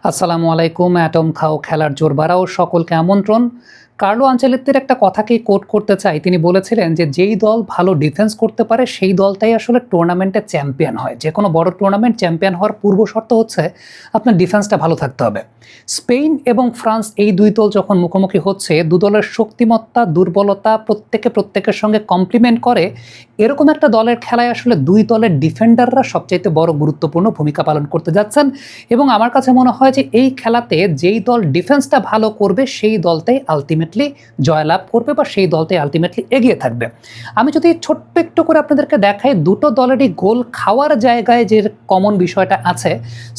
আসসালামু আলাইকুম। অ্যাটম খাও খেলার জোর বাড়াও সকলকে আমন্ত্রণ। কার্লো আনচেলত্তির একটা কথাকেই কোট করতে চাই। তিনি বলেছিলেন যে, যেই দল ভালো ডিফেন্স করতে পারে সেই দলটাই আসলে টুর্নামেন্টে চ্যাম্পিয়ন হয়। যেকোনো বড় টুর্নামেন্ট চ্যাম্পিয়ন হওয়ার পূর্ব শর্ত হচ্ছে আপনার ডিফেন্সটা ভালো থাকতে হবে। স্পেন এবং ফ্রান্স এই দুই দল যখন মুখোমুখি হচ্ছে, দু দলের শক্তিমত্তা, দুর্বলতা প্রত্যেকের সঙ্গে কমপ্লিমেন্ট করে এরকম একটা দলের খেলায় আসলে দুই দলের ডিফেন্ডাররা সবচাইতে বড় গুরুত্বপূর্ণ ভূমিকা পালন করতে যাচ্ছেন এবং আমার কাছে মনে হয় যে এই খেলাতে যেই দল ডিফেন্সটা ভালো করবে সেই দলটাই আলটিমেটলি জয়লাভ করবে বা সেই দলটাই আলটিমেটলি এগিয়ে থাকবে। আমি যদি ছোট্ট একটু করে আপনাদেরকে দেখাই, দুটো দলেরই গোল খাওয়ার জায়গায় যে কমন বিষয়টা আছে,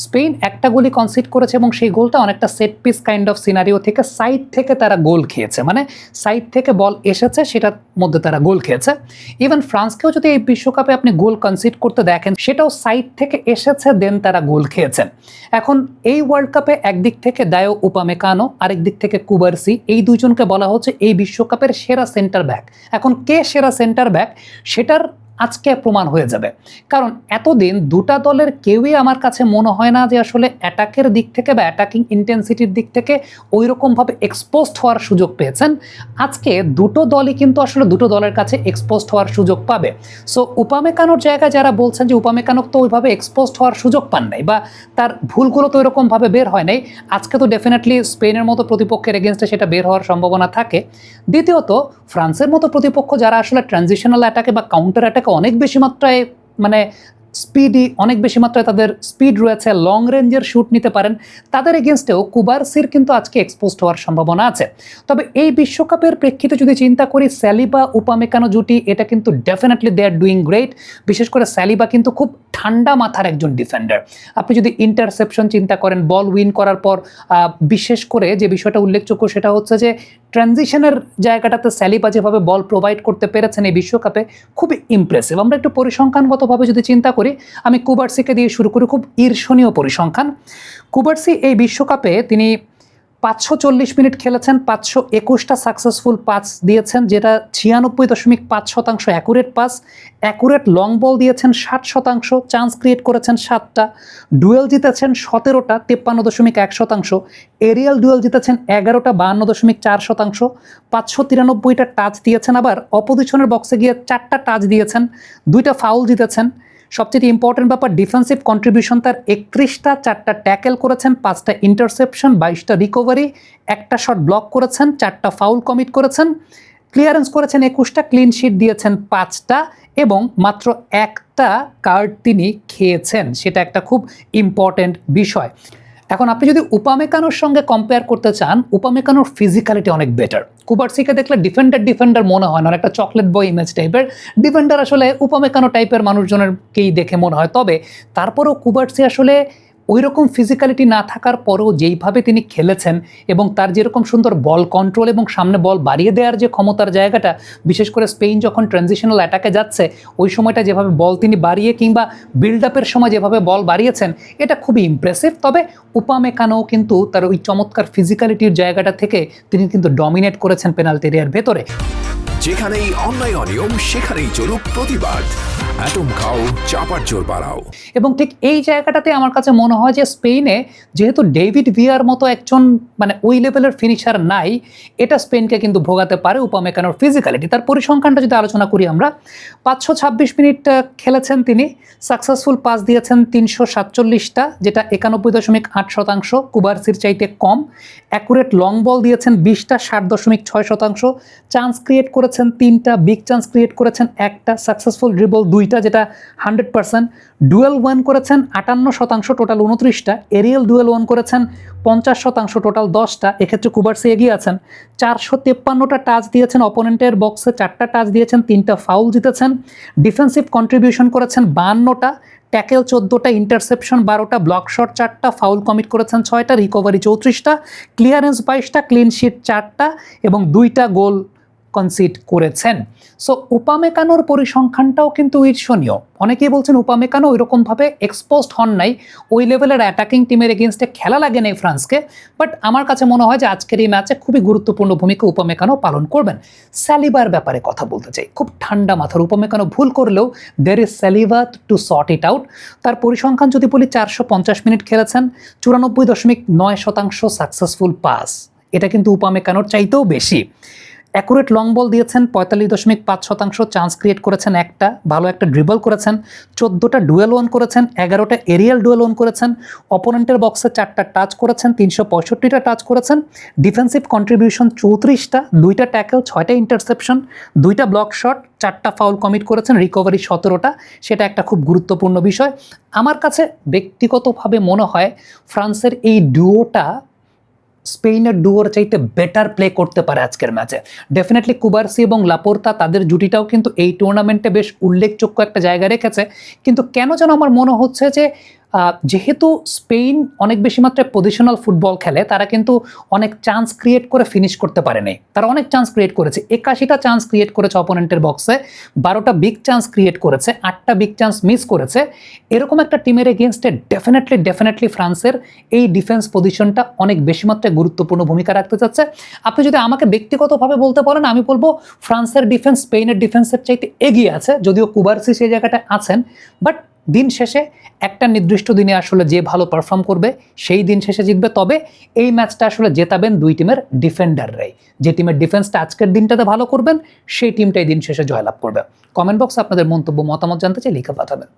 স্পেন একটা গোলই কনসিড করেছে এবং সেই গোলটা অনেকটা set piece kind of scenario থেকে সাইড থেকে তারা গোল খেয়েছে, মানে সাইড থেকে বল এসেছে সেটার মধ্যে তারা গোল খেয়েছে। ইভেন ফ্রান্সকেও যদি এই বিশ্বকাপে আপনি গোল কনসিড করতে দেখেন, সেটাও সাইড থেকে এসেছে, দেন তারা গোল খেয়েছেন। এখন এই ওয়ার্ল্ড কাপে একদিক থেকে দায়ো উপামেকানো, আরেক দিক থেকে কুবারসি, এই দুইজনকে বলা হচ্ছে এই বিশ্বকাপের সেরা সেন্টার ব্যাক। এখন কে সেরা সেন্টার ব্যাক সেটার আজকে প্রমাণ হয়ে যাবে, কারণ এতদিন দুটা দলের কেউই আমার কাছে মনে হয় না যে আসলে অ্যাটাকের দিক থেকে বা অ্যাটাকিং ইন্টেন্সিটির দিক থেকে ওই রকমভাবে এক্সপোজড হওয়ার সুযোগ পেয়েছেন। আজকে দুটো দলই কিন্তু আসলে দুটো দলের কাছে এক্সপোজড হওয়ার সুযোগ পাবে। সো উপামেকানোর জায়গায় যারা বলছেন যে উপামেকানো তো ওইভাবে এক্সপোজড হওয়ার সুযোগ পান নাই বা তার ভুলগুলো তো ওইরকমভাবে বের হয় নাই, আজকে তো ডেফিনেটলি স্পেনের মতো প্রতিপক্ষের এগেনস্টে সেটা বের হওয়ার সম্ভাবনা থাকে। দ্বিতীয়ত, ফ্রান্সের মতো প্রতিপক্ষ যারা আসলে ট্রানজিশনাল অ্যাটাকে বা কাউন্টার অ্যাটাকে অনেক বেশি মাত্রায় মানে স্পিডি, অনেক বেশি মাত্রায় তাদের স্পিড রয়েছে, লং রেঞ্জের শুট নিতে পারেন, তাদের এগেনস্টেও কুবারসির কিন্তু আজকে এক্সপোজড হওয়ার সম্ভাবনা আছে। তবে এই বিশ্বকাপের প্রেক্ষিতে যদি চিন্তা করি, সালিবা উপামেকানো জুটি এটা কিন্তু definitely they are doing great. বিশেষ করে সালিবা কিন্তু খুব ঠান্ডা মাথার একজন ডিফেন্ডার। আপনি যদি ইন্টারসেপশন চিন্তা করেন, বল উইন করার পর বিশেষ করে যে বিষয়টা উল্লেখযোগ্য সেটা হচ্ছে যে ট্রানজিশনের জায়গাটাতে সালিবা যেভাবে বল প্রোভাইড করতে পেরেছেন এই বিশ্বকাপে, খুবই ইমপ্রেসিভ। আমরা একটু পরিসংখ্যানগতভাবে যদি চিন্তা করি, আমি কুবারসিকে দিয়ে শুরু করি। খুব ঈর্ষণীয় পরিসংখ্যান। কুবারসি এই বিশ্বকাপে তিনি 540 মিনিট খেলেছেন, 521টা সাকসেসফুল পাস দিয়েছেন, যেটা 96.5% accurate pass. Accurate long ball দিয়েছেন 60%, চান্স ক্রিয়েট করেছেন 7টা, ডুয়েল জিতেছেন 17টা 53.1%, এরিয়াল ডুয়েল জিতেছেন 11টা 52.4%, 593টা টাচ দিয়েছেন, আবার অপোজিশনের বক্সে গিয়ে 4টা টাচ দিয়েছেন, 2টা ফাউল জিতেছেন। সবচেয়ে ইম্পর্টেন্ট ব্যাপার, ডিফেন্সিভ কন্ট্রিবিউশন তার 31টা, 4টা ট্যাকেল করেছেন, 5টা ইন্টারসেপশন, 22টা রিকভারি, একটা শট ব্লক করেছেন, 4টা ফাউল কমিট করেছেন, ক্লিয়ারেন্স করেছেন 21টা, ক্লিন শিট দিয়েছেন 5টা এবং মাত্র একটা কার্ড তিনি খেয়েছেন। সেটা একটা খুব ইম্পর্টেন্ট বিষয়। এখন আপনি যদি উপামেকানোর সঙ্গে কম্পেয়ার করতে চান, উপামেকানোর ফিজিক্যালিটি অনেক বেটার। কুবারসিকে দেখলে ডিফেন্ডার মনে হয় না, একটা চকলেট বয় ইমেজ টাইপের ডিফেন্ডার আসলে উপামেকানো টাইপের মানুষজনেরকেই দেখে মনে হয়। তবে তারপরেও কুবারসি আসলে ওই রকম ফিজিক্যালিটি না থাকার পরেও যেইভাবে তিনি খেলেছেন এবং তার যেরকম সুন্দর বল কন্ট্রোল এবং সামনে বল বাড়িয়ে দেওয়ার যে ক্ষমতার জায়গাটা, বিশেষ করে স্পেন যখন ট্রানজিশনাল অ্যাটাকে যাচ্ছে ওই সময়টা যেভাবে বল তিনি বাড়িয়ে কিংবা বিল্ড আপের সময় যেভাবে বল বাড়িয়েছেন, এটা খুবই ইমপ্রেসিভ। তবে উপামেকানো কিন্তু তার ওই চমৎকার ফিজিক্যালিটির জায়গাটা থেকে তিনি কিন্তু ডমিনেট করেছেন পেনাল্টি এরিয়ার ভেতরে। যেখানেই অন্যায় অনিয়ম সেখানেই চলুক প্রতিবাদ। অ্যাটম খাও, চাপার জোর বাড়াও। এবং ঠিক এই জায়গাটাতে আমার কাছে মনে হয় যে স্পেনে যেহেতু ডেভিড ভিয়ার মতো একজন মানে ওই লেভেলের ফিনিশার নাই, এটা স্পেনকে কিন্তু ভোগাতে পারে উপামেকানোর ফিজিক্যালিটি। তার পরিসংখ্যানটা যদি আলোচনা করি আমরা, 526 মিনিট খেলেছেন তিনি, সাকসেসফুল পাস দিয়েছেন 347টা, যেটা 91.8%, কুবারসির চাইতে কম। অ্যাকুরেট লং বল দিয়েছেন 20টা, 60.6%, চান্স ক্রিয়েট করেছেন 3টা, বিগ চান্স ক্রিয়েট করেছেন 1টা, সাকসেসফুল ড্রিবল 2টা যেটা 100%, ডুয়েল ওয়ান করেছেন 58%, টোটাল 29টা, এরিয়াল ডুয়েল ওয়ান করেছেন 50%, টোটাল 10টা। এক্ষেত্রে কুবারসি এগিয়ে আছেন। 453টা টাচ দিয়েছেন, অপোনেন্টের বক্সে 4টা টাচ দিয়েছেন, 3টা ফাউল জিতেছেন। ডিফেন্সিভ কন্ট্রিবিউশন করেছেন 52টা, ট্যাকেল 14টা, ইন্টারসেপশন 12টা, ব্লক শট 4টা, ফাউল কমিট করেছেন 6টা, রিকভারি 34টা, ক্লিয়ারেন্স 22টা, ক্লিন শিট 4টা এবং 2টা গোল কনসিড করেছেন। সো উপামেকানোর পরিসংখ্যানটাও কিন্তু ঈর্ষণীয়। অনেকেই বলছেন উপামেকানো ওইরকমভাবে এক্সপোজড হন নাই, ওই লেভেলের অ্যাটাকিং টিমের এগেনস্টে খেলা লাগে নাই ফ্রান্সকে, বাট আমার কাছে মনে হয় যে আজকের এই ম্যাচে খুবই গুরুত্বপূর্ণ ভূমিকা উপামেকানো পালন করবেন। সালিবার ব্যাপারে কথা বলতে চাই, খুব ঠান্ডা মাথার। উপামেকানো ভুল করলেও there is Saliba two sort it out. তার পরিসংখ্যান যদি বলি 450 মিনিট খেলেছেন, 94.9% সাকসেসফুল পাস, এটা কিন্তু উপামেকানোর চাইতেও বেশি। অ্যাকুরেট লং বল দিয়েছেন 45.5%, চান্স ক্রিয়েট করেছেন একটা, ভালো একটা ড্রিবল করেছেন, 14টা ডুয়েল ওয়ান করেছেন, 11টা এরিয়াল ডুয়েল ওয়ান করেছেন, অপোনেন্টের বক্সে 4টা টাচ করেছেন, 365টা টাচ করেছেন, ডিফেন্সিভ কন্ট্রিবিউশন 34টা, 2টা ট্যাকল, 6টা ইন্টারসেপশন, 2টা ব্লক শট, 4টা ফাউল কমিট করেছেন, রিকভারি 17টা, সেটা একটা খুব গুরুত্বপূর্ণ বিষয়। আমার কাছে ব্যক্তিগতভাবে মনে হয় ফ্রান্সের এই ডুয়োটা স্পেনের ডুয়োর চাইতে বেটার প্লে করতে পারে আজকের ম্যাচে। ডেফিনেটলি কুবার্সি এবং লাপোর্তা, তাদের জুটিটাও কিন্তু এই টুর্নামেন্টে বেশ উল্লেখযোগ্য একটা জায়গা রেখেছে, কিন্তু কেন যেন আমার মনে হচ্ছে যে যেহেতু স্পেন অনেক বেশি মাত্রায় পজিশনাল ফুটবল খেলে, তারা কিন্তু অনেক চান্স ক্রিয়েট করে ফিনিশ করতে পারেনি। তারা অনেক চান্স ক্রিয়েট করেছে, 81টা চান্স ক্রিয়েট করেছে অপোনেন্টের বক্সে, 12টা বিগ চান্স ক্রিয়েট করেছে, 8টা বিগ চান্স মিস করেছে। এরকম একটা টিমের এগেনস্টে ডেফিনেটলি ফ্রান্সের এই ডিফেন্স পজিশনটা অনেক বেশি মাত্রায় গুরুত্বপূর্ণ ভূমিকা রাখতে চাচ্ছে। আপনি যদি আমাকে ব্যক্তিগতভাবে বলতে পারেন, আমি বলবো ফ্রান্সের ডিফেন্স স্পেনের ডিফেন্সের চাইতে এগিয়ে আছে, যদিও কুবার্সি সেই জায়গাটা আছেন, বাট দিন শেষে একটা নির্দিষ্ট দিনে আসলে যে ভালো পারফর্ম করবে সেই দিন শেষে জিতবে। তবে এই ম্যাচটা আসলে জেতাবেন দুই টিমের ডিফেন্ডাররাই। যে টিমের ডিফেন্সটা আজকের দিনটাতে ভালো করবেন সেই টিমটাই দিন শেষে জয়লাভ করবে। কমেন্ট বক্সে আপনাদের মন্তব্য মতামত জানতে চাই, লিখে পাঠাবেন।